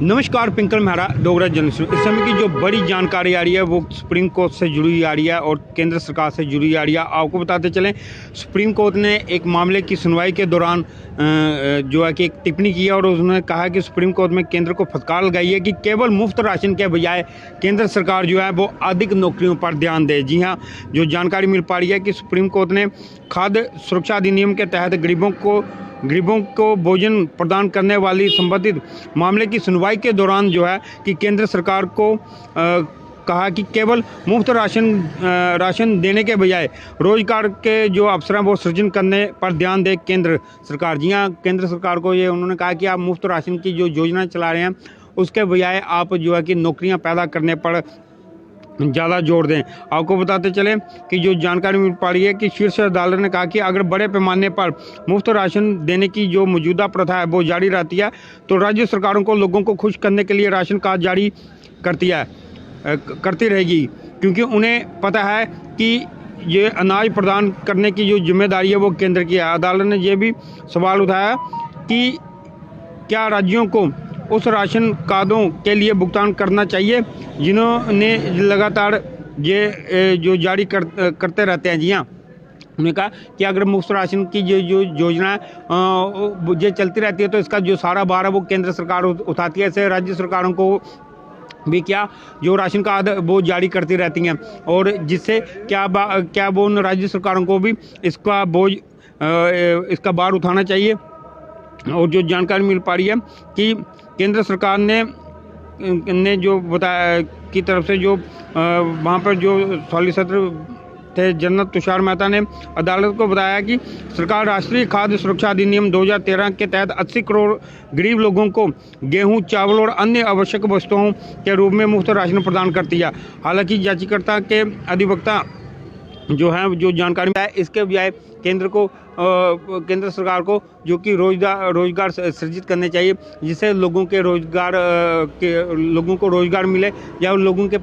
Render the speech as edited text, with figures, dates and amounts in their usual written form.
नमस्कार, पिंकल मेहरा डोगरा जर्नलिस्ट। इस समय की जो बड़ी जानकारी आ रही है वो सुप्रीम कोर्ट से जुड़ी आ रही है और केंद्र सरकार से जुड़ी आ रही है। आपको बताते चलें, सुप्रीम कोर्ट ने एक मामले की सुनवाई के दौरान जो है कि एक टिप्पणी की है और उन्होंने कहा कि सुप्रीम कोर्ट में केंद्र को फटकार लगाई है कि केवल मुफ्त राशन के बजाय केंद्र सरकार जो है वो अधिक नौकरियों पर ध्यान दे। जी हाँ, जो जानकारी मिल पा रही है कि सुप्रीम कोर्ट ने खाद्य सुरक्षा अधिनियम के तहत गरीबों को भोजन प्रदान करने वाली संबंधित मामले की सुनवाई के दौरान जो है कि केंद्र सरकार को कहा कि केवल मुफ्त राशन देने के बजाय रोजगार के जो अवसर हैं वो सृजन करने पर ध्यान दे केंद्र सरकार। जी हाँ, केंद्र सरकार को ये उन्होंने कहा कि आप मुफ्त राशन की जो योजना चला रहे हैं उसके बजाय आप जो है कि नौकरियां पैदा करने पर ज़्यादा जोर दें। आपको बताते चलें कि जो जानकारी मिल पा रही है कि शीर्ष अदालत ने कहा कि अगर बड़े पैमाने पर मुफ्त राशन देने की जो मौजूदा प्रथा है वो जारी रहती है तो राज्य सरकारों को लोगों को खुश करने के लिए राशन कार्ड जारी करती रहेगी, क्योंकि उन्हें पता है कि ये अनाज प्रदान करने की जो जिम्मेदारी है वो केंद्र की है। अदालत ने यह भी सवाल उठाया कि क्या राज्यों को उस राशन कार्डों के लिए भुगतान करना चाहिए जिन्होंने लगातार ये जो जारी करते रहते हैं। जी हाँ, उन्होंने कहा कि अगर मुफ्त राशन की जो योजना है ये चलती रहती है तो इसका जो सारा भार है वो केंद्र सरकार उठाती है। ऐसे राज्य सरकारों को भी क्या जो राशन कार्ड वो जारी करती रहती हैं और जिससे क्या वो उन राज्य सरकारों को भी इसका भार उठाना चाहिए। और जो जानकारी मिल पा रही है कि केंद्र सरकार ने जो बताया की तरफ से जो वहाँ पर जो सॉलिसिटर थे जनरल तुषार मेहता ने अदालत को बताया कि सरकार राष्ट्रीय खाद्य सुरक्षा अधिनियम 2013 के तहत 80 करोड़ गरीब लोगों को गेहूं, चावल और अन्य आवश्यक वस्तुओं के रूप में मुफ्त राशन प्रदान करती है। हालांकि याचिकाकर्ता के अधिवक्ता जो है जो जानकारी है इसके बजाय केंद्र सरकार को जो कि रोजगार सृजित करने चाहिए, जिससे लोगों को रोजगार मिले या लोगों के